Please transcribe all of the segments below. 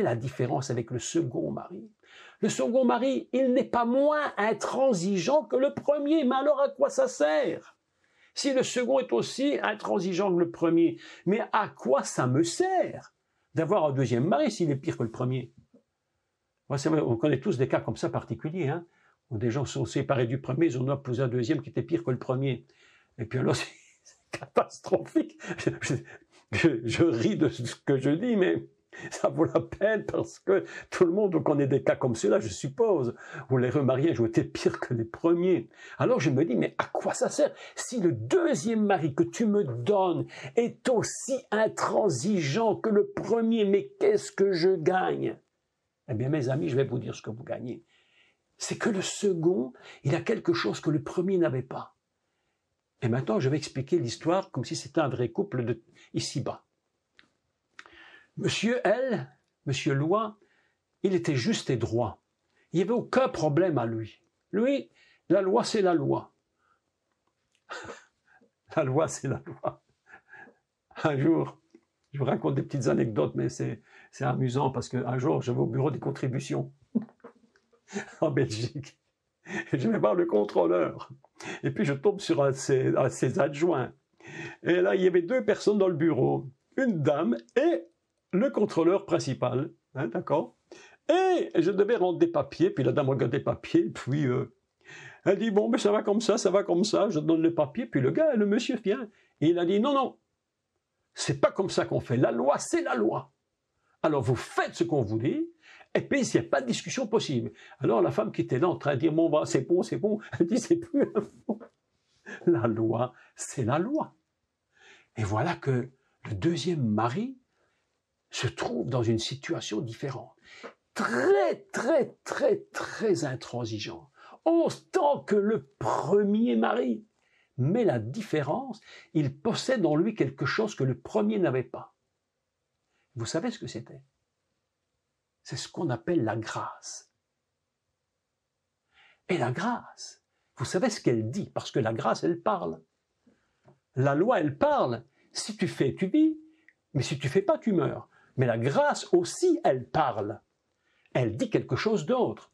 la différence avec le second mari? Le second mari, il n'est pas moins intransigeant que le premier, mais alors à quoi ça sert? Si le second est aussi intransigeant que le premier, mais à quoi ça me sert d'avoir un deuxième mari s'il est pire que le premier? Moi, c'est vrai, on connaît tous des cas comme ça particuliers, hein, où des gens sont séparés du premier, ils ont épousé un deuxième qui était pire que le premier. Et puis alors, c'est catastrophique. Je ris de ce que je dis, mais ça vaut la peine parce que tout le monde connaît des cas comme ceux-là, je suppose, où les remariages ont été pires que les premiers. Alors je me dis, mais à quoi ça sert si le deuxième mari que tu me donnes est aussi intransigeant que le premier, mais qu'est-ce que je gagne? Eh bien, mes amis, je vais vous dire ce que vous gagnez. C'est que le second, il a quelque chose que le premier n'avait pas. Et maintenant, je vais expliquer l'histoire comme si c'était un vrai couple de ici-bas. Monsieur L, Monsieur Loi, il était juste et droit. Il n'y avait aucun problème à lui. Lui, la loi, c'est la loi. La loi, c'est la loi. Un jour, je vous raconte des petites anecdotes, mais c'est amusant parce qu'un jour, je vais au bureau des contributions en Belgique. Je vais voir le contrôleur. Et puis, je tombe sur un de ses adjoints. Et là, il y avait deux personnes dans le bureau. Une dame et le contrôleur principal. Hein, d'accord? Et je devais rendre des papiers. Puis la dame regarde des papiers. Puis elle dit, bon, mais ça va comme ça, ça va comme ça. Je donne le papier. Puis le monsieur vient. Et il a dit, non, non. C'est pas comme ça qu'on fait. La loi, c'est la loi. Alors, vous faites ce qu'on vous dit. Et puis, il n'y a pas de discussion possible. Alors, la femme qui était là en train de dire, bon, c'est bon, c'est bon. Elle dit, c'est plus un mot. La loi, c'est la loi. Et voilà que le deuxième mari se trouve dans une situation différente. Très, très, très, très intransigeant. Autant que le premier mari. Mais la différence, il possède en lui quelque chose que le premier n'avait pas. Vous savez ce que c'était? C'est ce qu'on appelle la grâce. Et la grâce, vous savez ce qu'elle dit? Parce que la grâce, elle parle. La loi, elle parle. Si tu fais, tu vis. Mais si tu fais pas, tu meurs. Mais la grâce aussi, elle parle. Elle dit quelque chose d'autre.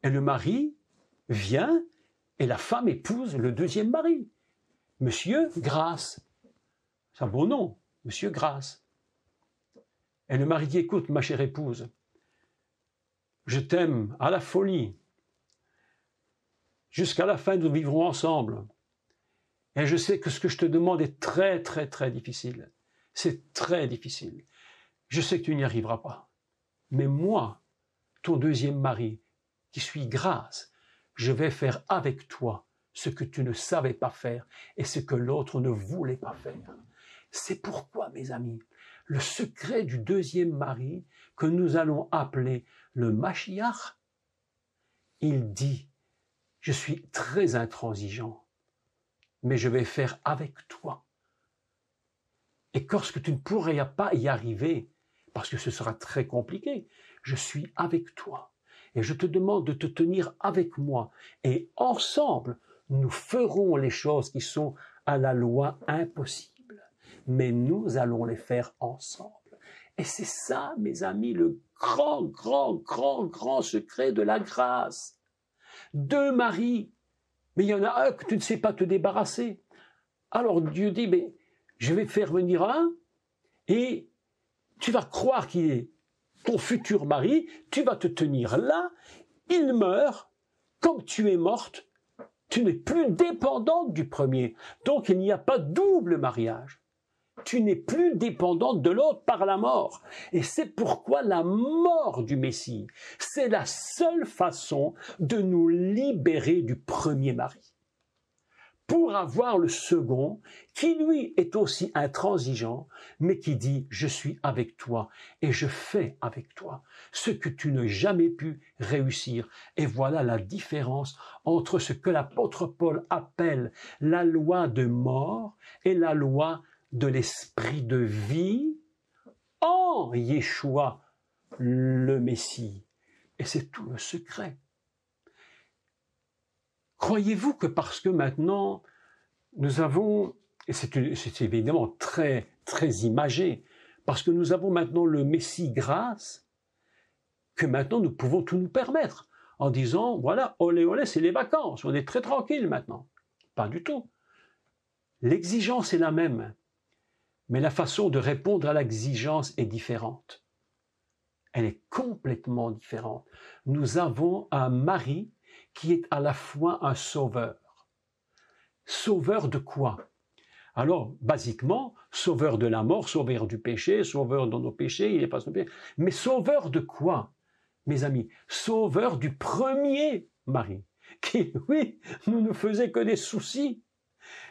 Et le mari vient et la femme épouse le deuxième mari. Monsieur Grâce. C'est un beau nom, Monsieur Grâce. Et le mari dit, écoute, ma chère épouse, je t'aime à la folie. Jusqu'à la fin, nous vivrons ensemble. Et je sais que ce que je te demande est très, très, très difficile. C'est très difficile. Je sais que tu n'y arriveras pas. Mais moi, ton deuxième mari, qui suis Grâce, je vais faire avec toi ce que tu ne savais pas faire et ce que l'autre ne voulait pas faire. C'est pourquoi, mes amis, le secret du deuxième mari, que nous allons appeler le Mashiach, il dit, je suis très intransigeant, mais je vais faire avec toi. Et lorsque tu ne pourrais pas y arriver, parce que ce sera très compliqué, je suis avec toi. Et je te demande de te tenir avec moi. Et ensemble, nous ferons les choses qui sont à la loi impossibles. Mais nous allons les faire ensemble. Et c'est ça, mes amis, le grand, grand, grand, grand secret de la grâce. Deux maris, mais il y en a un que tu ne sais pas te débarrasser. Alors Dieu dit, mais je vais faire venir un, et tu vas croire qu'il est ton futur mari, tu vas te tenir là, il meurt, comme tu es morte, tu n'es plus dépendante du premier. Donc il n'y a pas double mariage. Tu n'es plus dépendante de l'autre par la mort. Et c'est pourquoi la mort du Messie, c'est la seule façon de nous libérer du premier mari. Pour avoir le second, qui lui est aussi intransigeant, mais qui dit « je suis avec toi et je fais avec toi ce que tu n'as jamais pu réussir ». Et voilà la différence entre ce que l'apôtre Paul appelle la loi de mort et la loi de l'esprit de vie en Yeshua, le Messie. Et c'est tout le secret. Croyez-vous que parce que maintenant, nous avons, et c'est évidemment très, très imagé, parce que nous avons maintenant le Messie grâce, que maintenant nous pouvons tout nous permettre en disant, voilà, olé olé, c'est les vacances, on est très tranquille maintenant. Pas du tout. L'exigence est la même, mais la façon de répondre à l'exigence est différente. Elle est complètement différente. Nous avons un mari qui est à la fois un sauveur. Sauveur de quoi? Alors, basiquement, sauveur de la mort, sauveur du péché, sauveur de nos péchés, il est pas son péché. Mais sauveur de quoi, mes amis? Sauveur du premier mari, qui, oui, ne faisait que des soucis.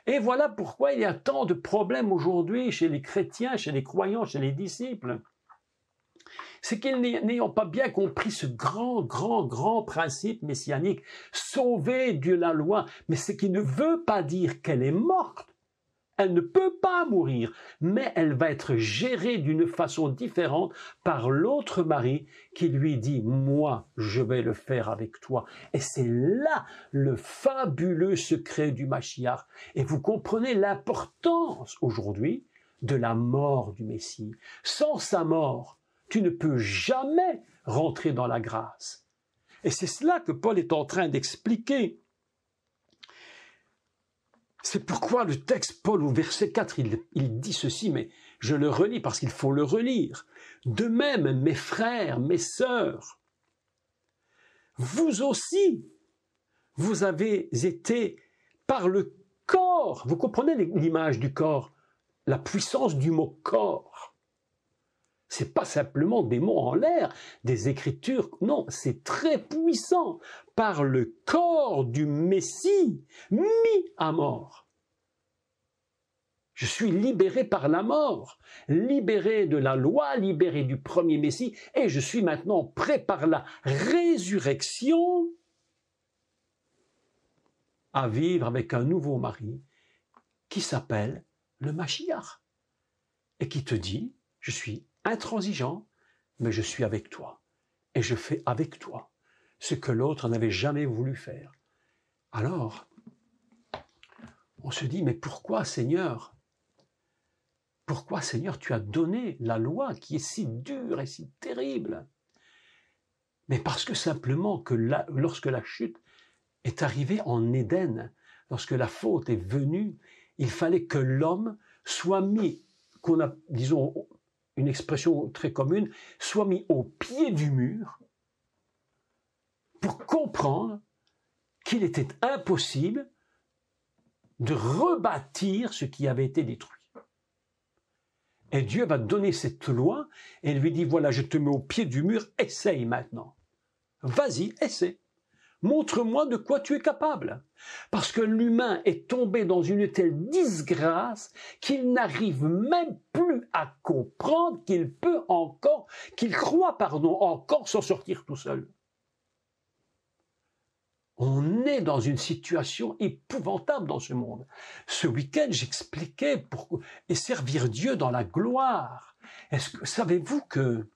Et voilà pourquoi il y a tant de problèmes aujourd'hui chez les chrétiens, chez les croyants, chez les disciples. C'est qu'ils n'ayant pas bien compris ce grand principe messianique, sauver de la loi, mais ce qui ne veut pas dire qu'elle est morte. Elle ne peut pas mourir, mais elle va être gérée d'une façon différente par l'autre mari qui lui dit « Moi, je vais le faire avec toi ». Et c'est là le fabuleux secret du Mashiach. Et vous comprenez l'importance aujourd'hui de la mort du Messie. Sans sa mort, tu ne peux jamais rentrer dans la grâce. Et c'est cela que Paul est en train d'expliquer. C'est pourquoi le texte, Paul, au verset 4, il dit ceci, mais je le relis parce qu'il faut le relire. De même, mes frères, mes sœurs, vous aussi, vous avez été par le corps. Vous comprenez l'image du corps, la puissance du mot corps. C'est pas simplement des mots en l'air, des écritures, non, c'est très puissant. Par le corps du Messie, mis à mort. Je suis libéré par la mort, libéré de la loi, libéré du premier Messie, et je suis maintenant prêt par la résurrection à vivre avec un nouveau mari qui s'appelle le Mashiach et qui te dit, je suis intransigeant, mais je suis avec toi. Et je fais avec toi ce que l'autre n'avait jamais voulu faire. Alors, on se dit, mais pourquoi, Seigneur, tu as donné la loi qui est si dure et si terrible? Mais parce que simplement que lorsque la chute est arrivée en Éden, lorsque la faute est venue, il fallait que l'homme soit mis, qu'on a, disons, une expression très commune, soit mis au pied du mur pour comprendre qu'il était impossible de rebâtir ce qui avait été détruit. Et Dieu va donner cette loi et lui dit, voilà, je te mets au pied du mur, essaye maintenant. Vas-y, essaie. Montre-moi de quoi tu es capable. Parce que l'humain est tombé dans une telle disgrâce qu'il n'arrive même plus à comprendre qu'il croit encore s'en sortir tout seul. On est dans une situation épouvantable dans ce monde. Ce week-end, j'expliquais pourquoi et servir Dieu dans la gloire. Savez-vous que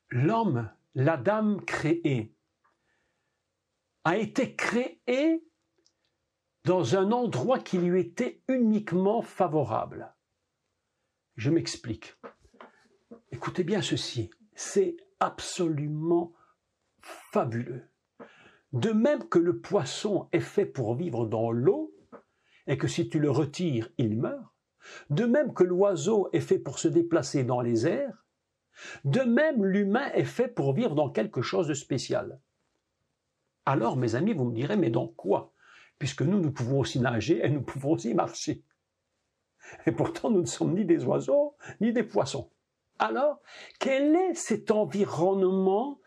l'homme, l'Adam créé, a été créé dans un endroit qui lui était uniquement favorable. Je m'explique. Écoutez bien ceci, c'est absolument fabuleux. De même que le poisson est fait pour vivre dans l'eau, et que si tu le retires, il meurt, de même que l'oiseau est fait pour se déplacer dans les airs, de même l'humain est fait pour vivre dans quelque chose de spécial. Alors, mes amis, vous me direz, mais dans quoi? Puisque nous pouvons aussi nager et nous pouvons aussi marcher. Et pourtant, nous ne sommes ni des oiseaux, ni des poissons. Alors, quel est cet environnement,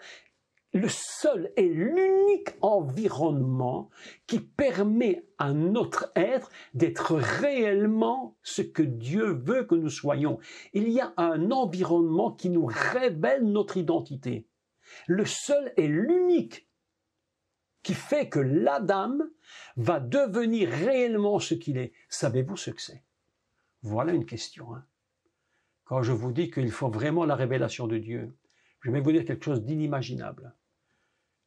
le seul et l'unique environnement qui permet à notre être d'être réellement ce que Dieu veut que nous soyons? Il y a un environnement qui nous révèle notre identité. Le seul et l'unique qui fait que l'Adam va devenir réellement ce qu'il est. Savez-vous ce que c'est? Voilà une question. Quand je vous dis qu'il faut vraiment la révélation de Dieu, je vais vous dire quelque chose d'inimaginable.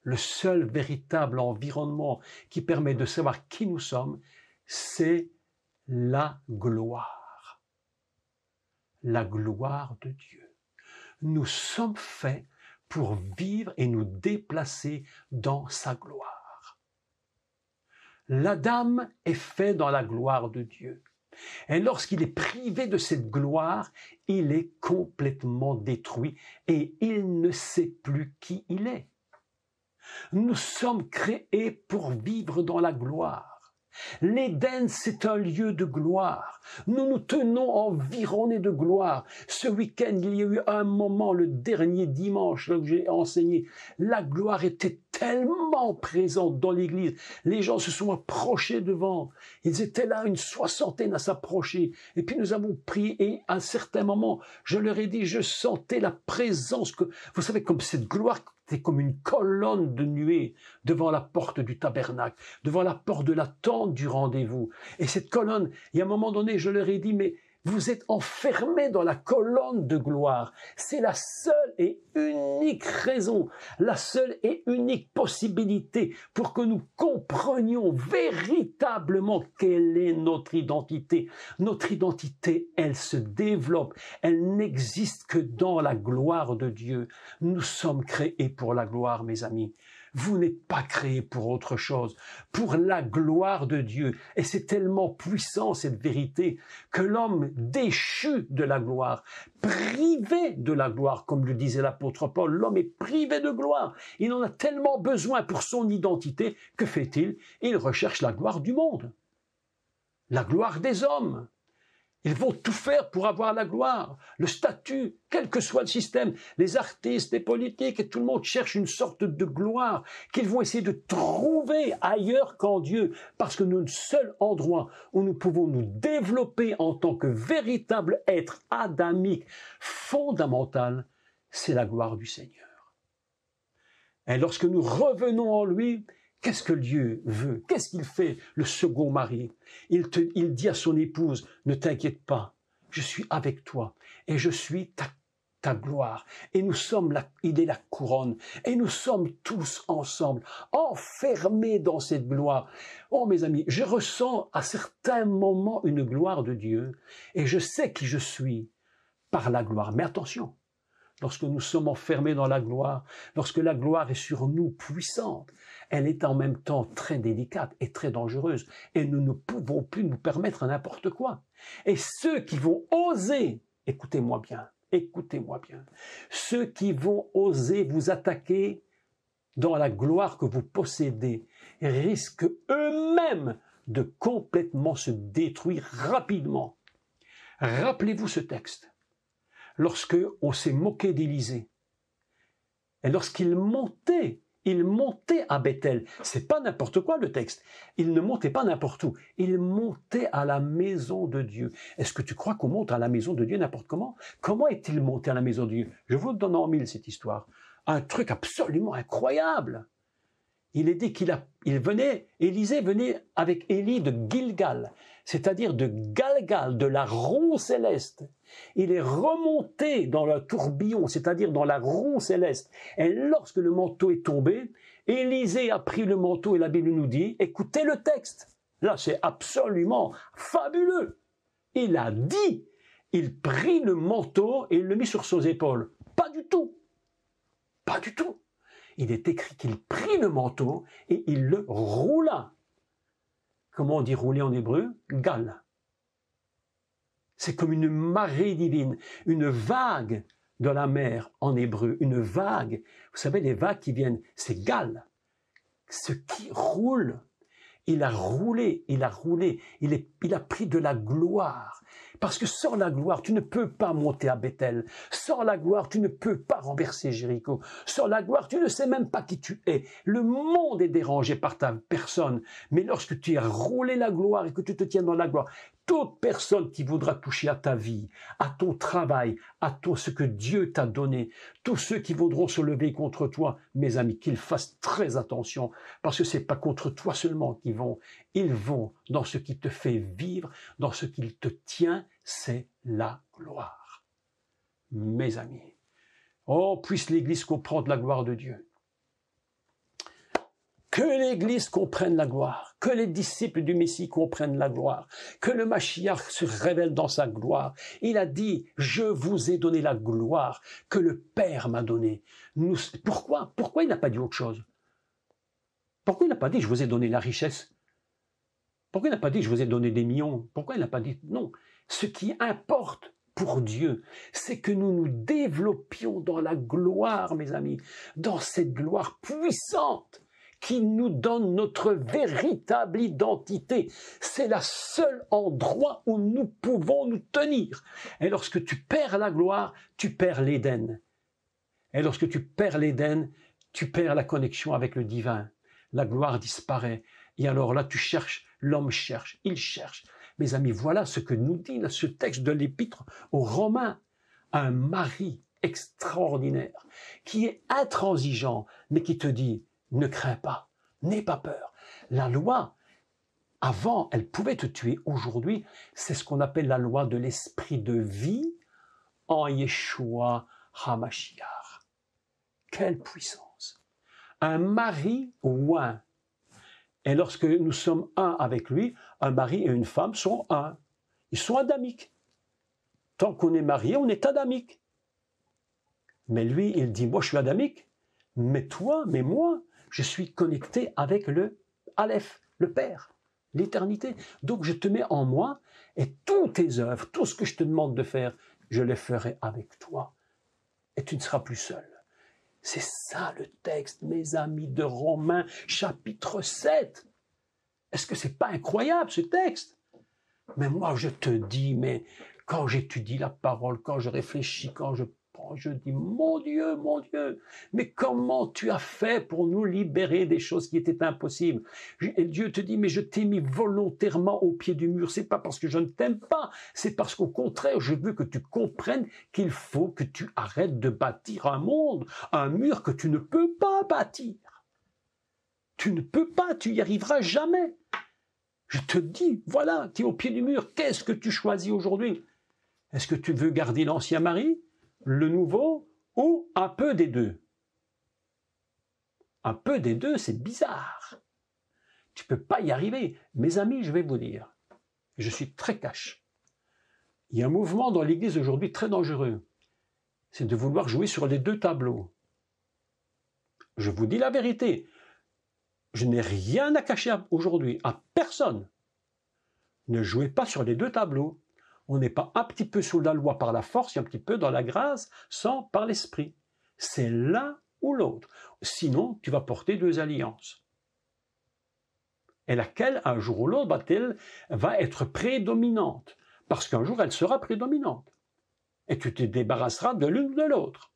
Le seul véritable environnement qui permet de savoir qui nous sommes, c'est la gloire. la gloire de Dieu. Nous sommes faits pour vivre et nous déplacer dans sa gloire. L'Adam est fait dans la gloire de Dieu. Et lorsqu'il est privé de cette gloire, il est complètement détruit et il ne sait plus qui il est. Nous sommes créés pour vivre dans la gloire. L'Éden, c'est un lieu de gloire. Nous nous tenons environnés de gloire. Ce week-end, il y a eu un moment, le dernier dimanche, là où j'ai enseigné, la gloire était tellement présente dans l'église. Les gens se sont approchés devant. Ils étaient là, une soixantaine à s'approcher. Et puis nous avons prié et à un certain moment, je leur ai dit, je sentais la présence que, vous savez, comme cette gloire, c'est comme une colonne de nuée devant la porte du tabernacle, devant la porte de la tente du rendez-vous. Et cette colonne, il y a un moment donné, je leur ai dit, mais vous êtes enfermés dans la colonne de gloire. C'est la seule et unique raison, la seule et unique possibilité pour que nous comprenions véritablement quelle est notre identité. Notre identité, elle se développe, elle n'existe que dans la gloire de Dieu. Nous sommes créés pour la gloire, mes amis. Vous n'êtes pas créés pour autre chose, pour la gloire de Dieu. Et c'est tellement puissant, cette vérité, que l'homme déchu de la gloire, privé de la gloire, comme le disait l'apôtre Paul, l'homme est privé de gloire. Il en a tellement besoin pour son identité, que fait-il? Il recherche la gloire du monde, la gloire des hommes. Ils vont tout faire pour avoir la gloire, le statut, quel que soit le système. Les artistes, les politiques, et tout le monde cherche une sorte de gloire qu'ils vont essayer de trouver ailleurs qu'en Dieu. Parce que le seul endroit où nous pouvons nous développer en tant que véritable être adamique, fondamental, c'est la gloire du Seigneur. Et lorsque nous revenons en lui, qu'est-ce que Dieu veut? Qu'est-ce qu'il fait, le second mari? Il dit à son épouse, ne t'inquiète pas, je suis avec toi et je suis ta gloire. Et nous sommes il est la couronne. Et nous sommes tous ensemble, enfermés dans cette gloire. Oh mes amis, je ressens à certains moments une gloire de Dieu et je sais qui je suis par la gloire. Mais attention, lorsque nous sommes enfermés dans la gloire, lorsque la gloire est sur nous puissante, elle est en même temps très délicate et très dangereuse. Et nous ne pouvons plus nous permettre n'importe quoi. Et ceux qui vont oser, écoutez-moi bien, ceux qui vont oser vous attaquer dans la gloire que vous possédez risquent eux-mêmes de complètement se détruire rapidement. Rappelez-vous ce texte. Lorsque on s'est moqué d'Élisée, et lorsqu'il montait à Bethel. C'est pas n'importe quoi le texte. Il ne montait pas n'importe où. Il montait à la maison de Dieu. Est-ce que tu crois qu'on monte à la maison de Dieu n'importe comment? Comment est-il monté à la maison de Dieu? Je vous le donne en mille cette histoire. Un truc absolument incroyable. Il est dit Élisée venait avec Élie de Gilgal, c'est-à-dire de Galgal, de la roue céleste. Il est remonté dans le tourbillon, c'est-à-dire dans la roue céleste. Et lorsque le manteau est tombé, Élisée a pris le manteau et la Bible nous dit, écoutez le texte. Là, c'est absolument fabuleux. Il a dit, il prit le manteau et il le mit sur ses épaules. Pas du tout. Pas du tout. Il est écrit qu'il prit le manteau et il le roula. Comment on dit rouler en hébreu? Gal. C'est comme une marée divine, une vague de la mer en hébreu, une vague. Vous savez, les vagues qui viennent, c'est gal. Ce qui roule. Il a roulé, il a pris de la gloire. Parce que sans la gloire, tu ne peux pas monter à Bethel. Sans la gloire, tu ne peux pas renverser Jéricho. Sans la gloire, tu ne sais même pas qui tu es. Le monde est dérangé par ta personne. Mais lorsque tu as roulé la gloire et que tu te tiens dans la gloire, toute personne qui voudra toucher à ta vie, à ton travail, à tout ce que Dieu t'a donné, tous ceux qui voudront se lever contre toi, mes amis, qu'ils fassent très attention, parce que c'est pas contre toi seulement qu'ils vont, ils vont dans ce qui te fait vivre, dans ce qui te tient, c'est la gloire. Mes amis, oh, puisse l'Église comprendre la gloire de Dieu. Que l'Église comprenne la gloire, que les disciples du Messie comprennent la gloire, que le Mashiach se révèle dans sa gloire. Il a dit, je vous ai donné la gloire que le Père m'a donnée. Pourquoi il n'a pas dit autre chose? Pourquoi il n'a pas dit, je vous ai donné la richesse? Pourquoi il n'a pas dit, je vous ai donné des millions? Pourquoi il n'a pas dit, non. Ce qui importe pour Dieu, c'est que nous nous développions dans la gloire, mes amis, dans cette gloire puissante qui nous donne notre véritable identité. C'est le seul endroit où nous pouvons nous tenir. Et lorsque tu perds la gloire, tu perds l'Éden. Et lorsque tu perds l'Éden, tu perds la connexion avec le divin. La gloire disparaît. Et alors là, tu cherches, l'homme cherche, il cherche. Mes amis, voilà ce que nous dit là, ce texte de l'Épître aux Romains. Un mari extraordinaire, qui est intransigeant, mais qui te dit, ne crains pas, n'aie pas peur. La loi, avant, elle pouvait te tuer. Aujourd'hui, c'est ce qu'on appelle la loi de l'esprit de vie en Yeshua HaMashiach. Quelle puissance! Un mari ou un. Et lorsque nous sommes un avec lui, un mari et une femme sont un. Ils sont adamiques. Tant qu'on est marié, on est adamique. Mais lui, il dit, moi je suis adamique, mais toi, mais moi, je suis connecté avec le Aleph, le Père, l'éternité. Donc je te mets en moi et toutes tes œuvres, tout ce que je te demande de faire, je les ferai avec toi. Et tu ne seras plus seul. C'est ça le texte, mes amis, de Romains, chapitre 7. Est-ce que c'est pas incroyable ce texte? Mais moi je te dis, mais quand j'étudie la parole, quand je réfléchis, quand je prends, je dis, mon Dieu, mais comment tu as fait pour nous libérer des choses qui étaient impossibles? Et Dieu te dit, mais je t'ai mis volontairement au pied du mur. C'est pas parce que je ne t'aime pas, c'est parce qu'au contraire, je veux que tu comprennes qu'il faut que tu arrêtes de bâtir un monde, un mur que tu ne peux pas bâtir. Tu ne peux pas, tu y arriveras jamais. Je te dis, voilà, tu es au pied du mur. Qu'est-ce que tu choisis aujourd'hui? Est-ce que tu veux garder l'ancien mari, le nouveau, ou un peu des deux? Un peu des deux, c'est bizarre. Tu ne peux pas y arriver. Mes amis, je vais vous dire, je suis très cash. Il y a un mouvement dans l'Église aujourd'hui très dangereux. C'est de vouloir jouer sur les deux tableaux. Je vous dis la vérité. Je n'ai rien à cacher aujourd'hui à personne. Ne jouez pas sur les deux tableaux. On n'est pas un petit peu sous la loi par la force et un petit peu dans la grâce sans par l'esprit. C'est l'un ou l'autre. Sinon, tu vas porter deux alliances. Et laquelle, un jour ou l'autre, va être prédominante. Parce qu'un jour, elle sera prédominante. Et tu te débarrasseras de l'une ou de l'autre.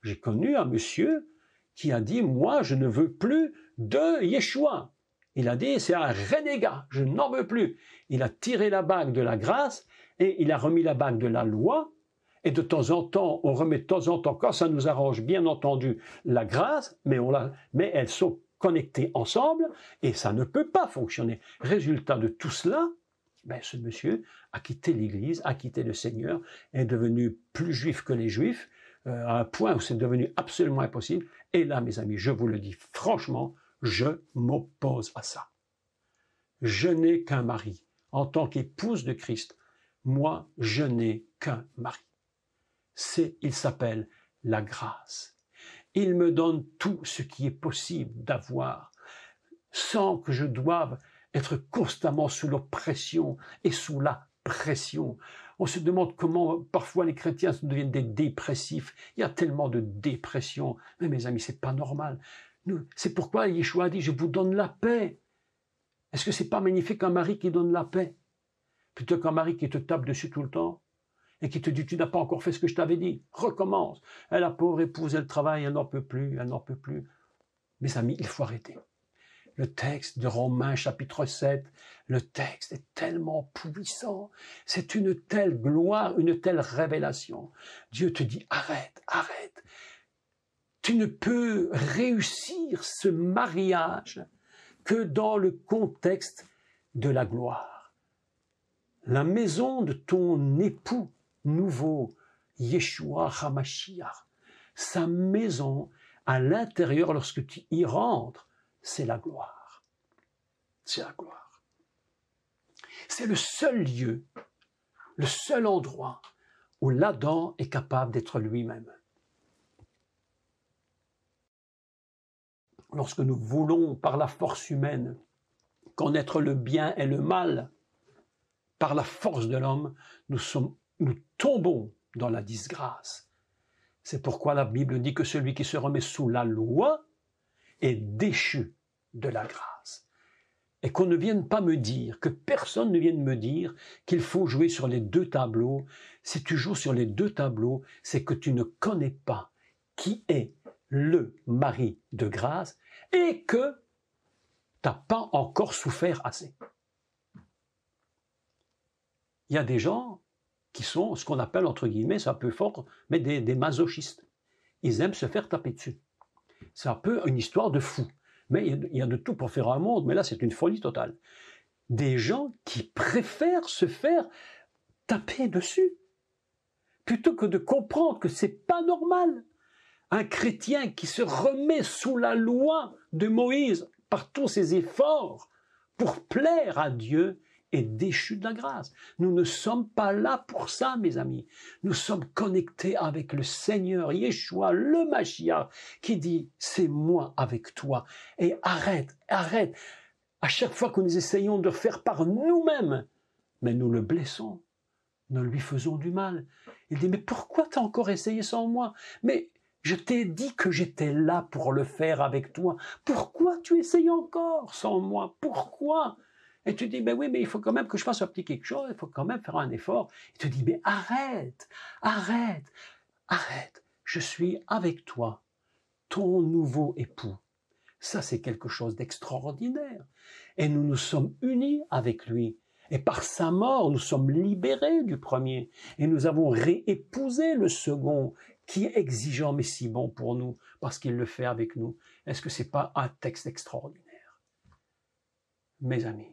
J'ai connu un monsieur qui a dit, moi, je ne veux plus de Yeshua. Il a dit, c'est un renégat, je n'en veux plus. Il a tiré la bague de la grâce et il a remis la bague de la loi. Et de temps en temps, on remet de temps en temps, quand ça nous arrange, bien entendu, la grâce, mais elles sont connectées ensemble et ça ne peut pas fonctionner. Résultat de tout cela, ce monsieur a quitté l'Église, a quitté le Seigneur, est devenu plus juif que les Juifs, à un point où c'est devenu absolument impossible. Et là, mes amis, je vous le dis franchement, je m'oppose à ça. Je n'ai qu'un mari. En tant qu'épouse de Christ, moi, je n'ai qu'un mari. Il s'appelle la grâce. Il me donne tout ce qui est possible d'avoir, sans que je doive être constamment sous l'oppression et sous la pression. On se demande comment parfois les chrétiens deviennent des dépressifs. Il y a tellement de dépression. Mais mes amis, c'est pas normal. C'est pourquoi Yeshua a dit, je vous donne la paix. Est-ce que c'est pas magnifique un mari qui donne la paix? Plutôt qu'un mari qui te tape dessus tout le temps et qui te dit, tu n'as pas encore fait ce que je t'avais dit. Recommence. Et la pauvre épouse, elle travaille, elle n'en peut plus, elle n'en peut plus. Mes amis, il faut arrêter. Le texte de Romains chapitre 7, le texte est tellement puissant. C'est une telle gloire, une telle révélation. Dieu te dit, arrête, arrête. Tu ne peux réussir ce mariage que dans le contexte de la gloire. La maison de ton époux nouveau, Yeshua HaMashiach, sa maison à l'intérieur lorsque tu y rentres, c'est la gloire. C'est la gloire. C'est le seul lieu, le seul endroit où l'Adam est capable d'être lui-même. Lorsque nous voulons, par la force humaine, connaître le bien et le mal, par la force de l'homme, nous tombons dans la disgrâce. C'est pourquoi la Bible dit que celui qui se remet sous la loi est déchu de la grâce. Et qu'on ne vienne pas me dire, que personne ne vienne me dire qu'il faut jouer sur les deux tableaux. Si tu joues sur les deux tableaux, c'est que tu ne connais pas qui est le mari de grâce et que tu n'as pas encore souffert assez. Il y a des gens qui sont ce qu'on appelle, entre guillemets, c'est un peu fort, mais des masochistes. Ils aiment se faire taper dessus. C'est un peu une histoire de fou. Mais il y a de tout pour faire un monde, mais là c'est une folie totale. Des gens qui préfèrent se faire taper dessus, plutôt que de comprendre que c'est pas normal. Un chrétien qui se remet sous la loi de Moïse par tous ses efforts pour plaire à Dieu est déchu de la grâce. Nous ne sommes pas là pour ça, mes amis. Nous sommes connectés avec le Seigneur, Yeshua, le Mashiach, qui dit, c'est moi avec toi. Et arrête. À chaque fois que nous essayons de faire par nous-mêmes, mais nous le blessons, nous lui faisons du mal. Il dit, mais pourquoi tu as encore essayé sans moi? Mais je t'ai dit que j'étais là pour le faire avec toi. Pourquoi tu essayes encore sans moi? Pourquoi? Et tu dis, ben oui, mais il faut quand même que je fasse un petit quelque chose, il faut quand même faire un effort. Il te dit, mais arrête, je suis avec toi, ton nouveau époux. Ça, c'est quelque chose d'extraordinaire. Et nous nous sommes unis avec lui. Et par sa mort, nous sommes libérés du premier. Et nous avons réépousé le second, qui est exigeant mais si bon pour nous, parce qu'il le fait avec nous. Est-ce que c'est pas un texte extraordinaire? Mes amis,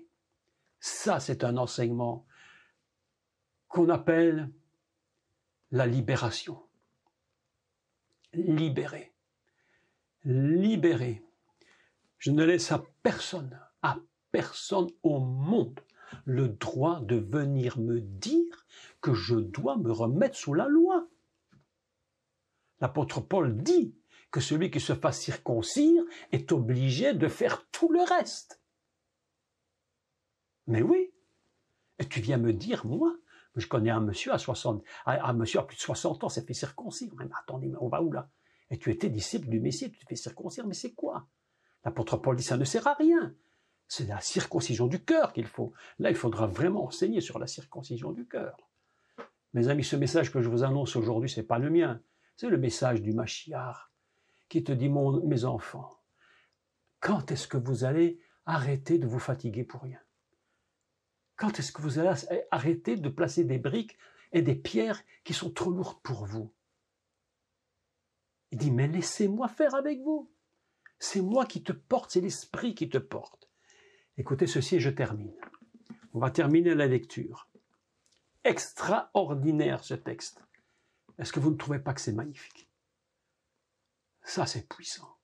ça, c'est un enseignement qu'on appelle la libération. Libérer. Libérer. Je ne laisse à personne au monde, le droit de venir me dire que je dois me remettre sous la loi. L'apôtre Paul dit que celui qui se fasse circoncire est obligé de faire tout le reste. Mais oui, et tu viens me dire, moi, je connais un monsieur un monsieur à plus de 60 ans, s'est fait circoncire. Mais attendez, mais on va où là? Et tu étais disciple du Messie, tu te fais circoncire, mais c'est quoi? L'apôtre Paul dit, ça ne sert à rien. C'est la circoncision du cœur qu'il faut. Là, il faudra vraiment enseigner sur la circoncision du cœur. Mes amis, ce message que je vous annonce aujourd'hui, ce n'est pas le mien. C'est le message du Mashiach qui te dit, mes enfants, quand est-ce que vous allez arrêter de vous fatiguer pour rien? Quand est-ce que vous allez arrêter de placer des briques et des pierres qui sont trop lourdes pour vous? Il dit, mais laissez-moi faire avec vous. C'est moi qui te porte, c'est l'Esprit qui te porte. Écoutez ceci et je termine. On va terminer la lecture. Extraordinaire ce texte. Est-ce que vous ne trouvez pas que c'est magnifique? Ça, c'est puissant.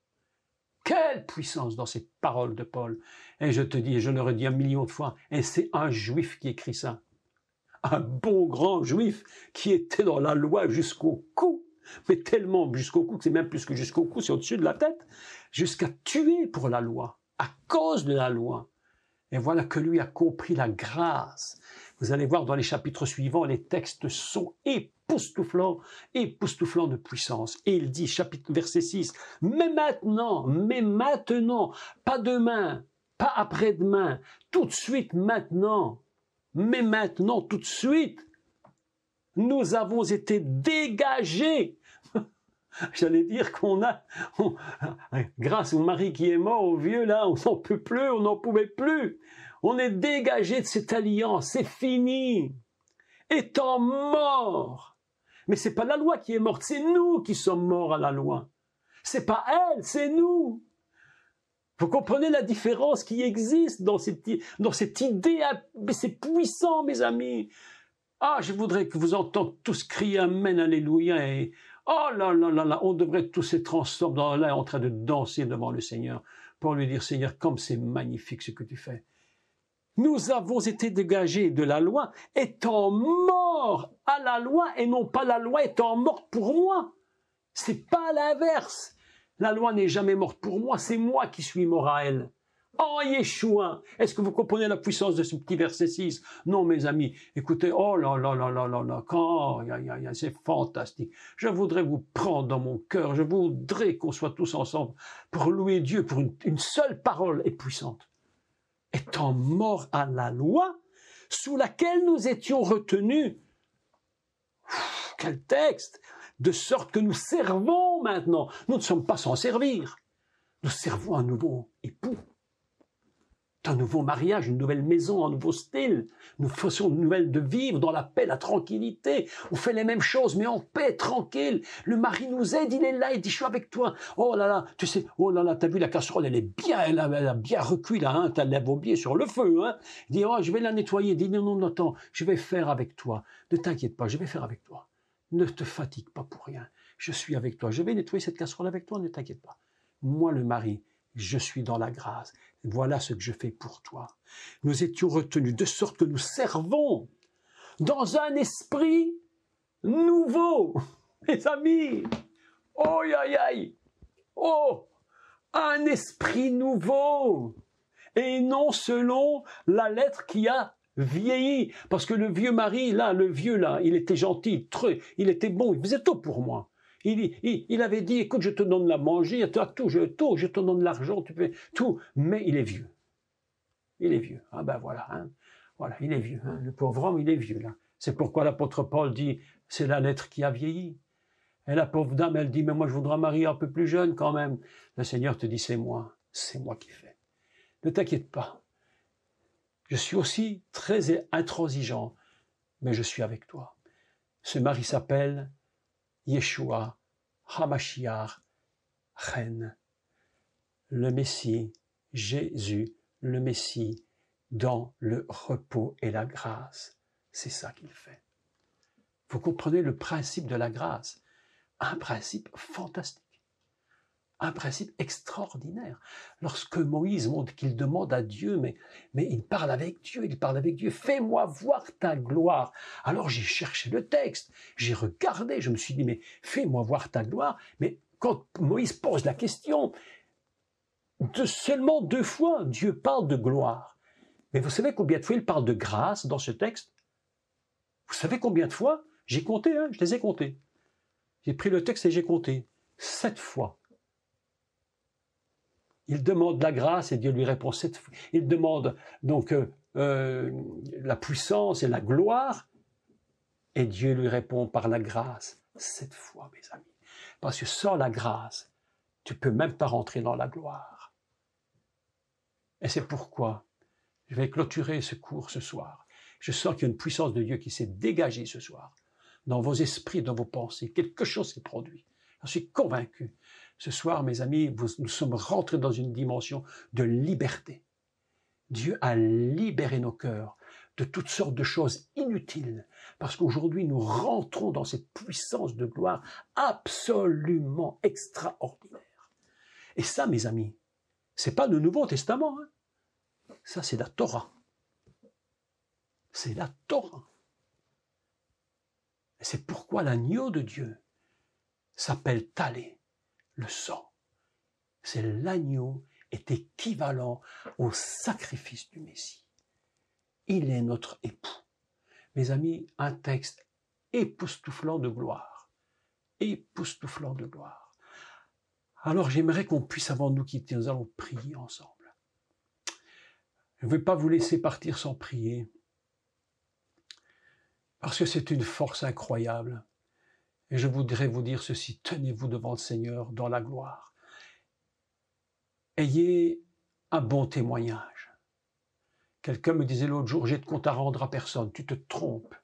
Quelle puissance dans ces paroles de Paul. Et je te dis, et je le redis 1 million de fois, et c'est un juif qui écrit ça. Un bon grand juif qui était dans la loi jusqu'au cou, mais tellement jusqu'au cou que c'est même plus que jusqu'au cou, c'est au-dessus de la tête, jusqu'à tuer pour la loi, à cause de la loi. Et voilà que lui a compris la grâce. Vous allez voir dans les chapitres suivants, les textes sont époustouflants de puissance. Et il dit, verset 6, mais maintenant, pas demain, pas après-demain, tout de suite maintenant, mais maintenant, tout de suite, nous avons été dégagés. J'allais dire grâce au mari qui est mort, au vieux là, on n'en peut plus, on n'en pouvait plus. On est dégagé de cette alliance, c'est fini. Étant mort. Mais c'est pas la loi qui est morte, c'est nous qui sommes morts à la loi. C'est pas elle, c'est nous. Vous comprenez la différence qui existe dans cette idée, c'est puissant, mes amis. Ah, je voudrais que vous entendiez tous crier Amen, Alléluia, et oh là là là là, on devrait tous être ensemble là en train de danser devant le Seigneur pour lui dire, Seigneur, comme c'est magnifique ce que tu fais. Nous avons été dégagés de la loi, étant morts à la loi, et non pas la loi étant morte pour moi. C'est pas l'inverse. La loi n'est jamais morte pour moi, c'est moi qui suis mort à elle. Oh, Yeshua! Est-ce que vous comprenez la puissance de ce petit verset 6? Non, mes amis, écoutez, oh là là là là là là, quand, c'est fantastique. Je voudrais vous prendre dans mon cœur, je voudrais qu'on soit tous ensemble pour louer Dieu pour une seule parole est puissante. Étant morts à la loi, sous laquelle nous étions retenus. Quel texte! De sorte que nous servons maintenant. Nous ne sommes pas sans servir. Nous servons un nouveau époux. Un nouveau mariage, une nouvelle maison, un nouveau style. Nous faisons une nouvelle de vivre dans la paix, la tranquillité. On fait les mêmes choses, mais en paix, tranquille. Le mari nous aide, il est là, il dit, je suis avec toi. Oh là là, tu sais, oh là là, t'as vu la casserole, elle est bien, elle a bien recuit là, hein, t'as la vaubier sur le feu, hein. Il dit, oh, je vais la nettoyer. Il dit, non, non, non, attends, je vais faire avec toi. Ne t'inquiète pas, je vais faire avec toi. Ne te fatigue pas pour rien. Je suis avec toi. Je vais nettoyer cette casserole avec toi, ne t'inquiète pas. Moi, le mari, je suis dans la grâce. Voilà ce que je fais pour toi. Nous étions retenus de sorte que nous servons dans un esprit nouveau. Mes amis, oh aïe aïe, oh, un esprit nouveau. Et non selon la lettre qui a vieilli. Parce que le vieux mari, là, le vieux là, il était gentil, il était bon, il faisait tout pour moi. Il avait dit, écoute, je te donne la manger, je te donne l'argent, tu fais tout. Mais il est vieux. Il est vieux. Ah ben voilà, hein. Voilà, il est vieux. Hein. Le pauvre homme, il est vieux là. C'est pourquoi l'apôtre Paul dit, c'est la lettre qui a vieilli. Et la pauvre dame, elle dit, mais moi je voudrais marier un peu plus jeune quand même. Le Seigneur te dit, c'est moi qui fais. Ne t'inquiète pas. Je suis aussi très intransigeant, mais je suis avec toi. Ce mari s'appelle Yeshua HaMashiach Chen, le Messie, Jésus, le Messie, dans le repos et la grâce. C'est ça qu'il fait. Vous comprenez le principe de la grâce, un principe fantastique. Un principe extraordinaire. Lorsque Moïse montre qu'il demande à Dieu, mais il parle avec Dieu, fais-moi voir ta gloire. Alors j'ai cherché le texte, j'ai regardé, je me suis dit, mais fais-moi voir ta gloire. Mais quand Moïse pose la question, seulement 2 fois, Dieu parle de gloire. Mais vous savez combien de fois il parle de grâce dans ce texte? Vous savez combien de fois? J'ai compté, hein, je les ai comptés. J'ai pris le texte et j'ai compté. 7 fois. Il demande la grâce et Dieu lui répond 7 fois. Il demande donc la puissance et la gloire et Dieu lui répond par la grâce 7 fois, mes amis. Parce que sans la grâce, tu ne peux même pas rentrer dans la gloire. Et c'est pourquoi je vais clôturer ce cours ce soir. Je sens qu'il y a une puissance de Dieu qui s'est dégagée ce soir dans vos esprits, dans vos pensées. Quelque chose s'est produit. Je suis convaincu. Ce soir, mes amis, nous sommes rentrés dans une dimension de liberté. Dieu a libéré nos cœurs de toutes sortes de choses inutiles, parce qu'aujourd'hui, nous rentrons dans cette puissance de gloire absolument extraordinaire. Et ça, mes amis, c'est pas le Nouveau Testament, hein. Ça, c'est la Torah. C'est la Torah. Et c'est pourquoi l'agneau de Dieu s'appelle Talé, le sang. C'est l'agneau est équivalent au sacrifice du Messie. Il est notre époux. Mes amis, un texte époustouflant de gloire. Époustouflant de gloire. Alors j'aimerais qu'on puisse, avant de nous quitter, nous allons prier ensemble. Je ne vais pas vous laisser partir sans prier, parce que c'est une force incroyable. Et je voudrais vous dire ceci, tenez-vous devant le Seigneur dans la gloire. Ayez un bon témoignage. Quelqu'un me disait l'autre jour, j'ai de compte à rendre à personne. Tu te trompes.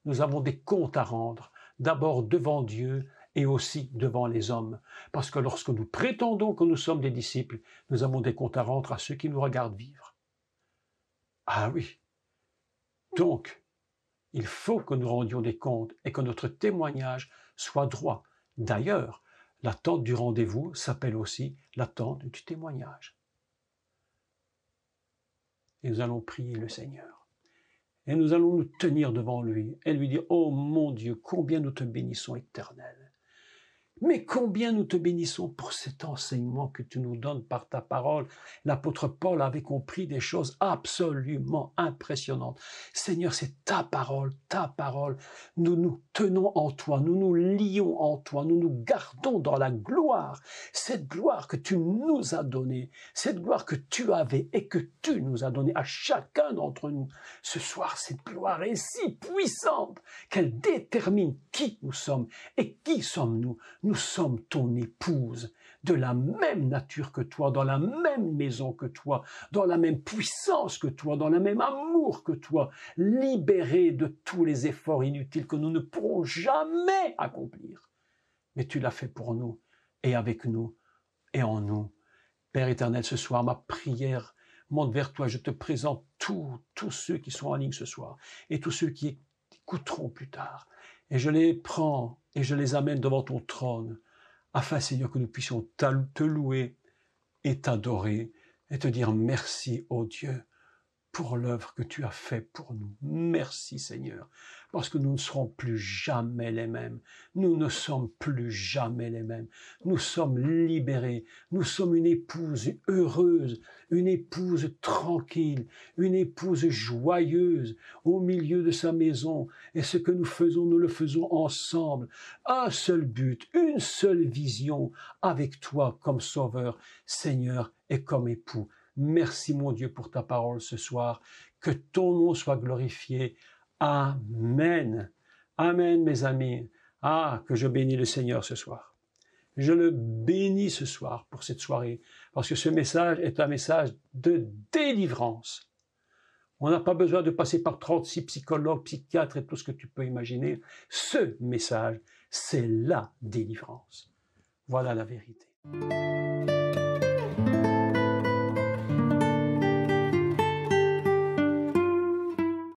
Nous avons des comptes à rendre, d'abord devant Dieu et aussi devant les hommes. Parce que lorsque nous prétendons que nous sommes des disciples, nous avons des comptes à rendre à ceux qui nous regardent vivre. Ah oui. Donc, il faut que nous rendions des comptes et que notre témoignage soit droit. D'ailleurs, l'attente du rendez-vous s'appelle aussi l'attente du témoignage. Et nous allons prier le Seigneur. Et nous allons nous tenir devant lui et lui dire, oh mon Dieu, combien nous te bénissons, Éternel. Mais combien nous te bénissons pour cet enseignement que tu nous donnes par ta parole. L'apôtre Paul avait compris des choses absolument impressionnantes. Seigneur, c'est ta parole, ta parole. Nous nous tenons en toi, nous nous lions en toi, nous nous gardons dans la gloire. Cette gloire que tu nous as donnée, cette gloire que tu avais et que tu nous as donnée à chacun d'entre nous. Ce soir, cette gloire est si puissante qu'elle détermine qui nous sommes et qui sommes-nous. Nous sommes ton épouse, de la même nature que toi, dans la même maison que toi, dans la même puissance que toi, dans le même amour que toi, libérés de tous les efforts inutiles que nous ne pourrons jamais accomplir. Mais tu l'as fait pour nous, et avec nous, et en nous. Père éternel, ce soir, ma prière monte vers toi. Je te présente tous ceux qui sont en ligne ce soir, et tous ceux qui écouteront plus tard. Et je les prends et je les amène devant ton trône, afin, Seigneur, que nous puissions te louer et t'adorer et te dire merci, ô Dieu, pour l'œuvre que tu as faite pour nous. Merci, Seigneur, parce que nous ne serons plus jamais les mêmes. Nous ne sommes plus jamais les mêmes. Nous sommes libérés. Nous sommes une épouse heureuse, une épouse tranquille, une épouse joyeuse au milieu de sa maison. Et ce que nous faisons, nous le faisons ensemble. Un seul but, une seule vision, avec toi comme sauveur, Seigneur, et comme époux. Merci, mon Dieu, pour ta parole ce soir. Que ton nom soit glorifié. Amen. Amen, mes amis. Ah, que je bénis le Seigneur ce soir. Je le bénis ce soir pour cette soirée, parce que ce message est un message de délivrance. On n'a pas besoin de passer par 36 psychologues, psychiatres et tout ce que tu peux imaginer. Ce message, c'est la délivrance. Voilà la vérité.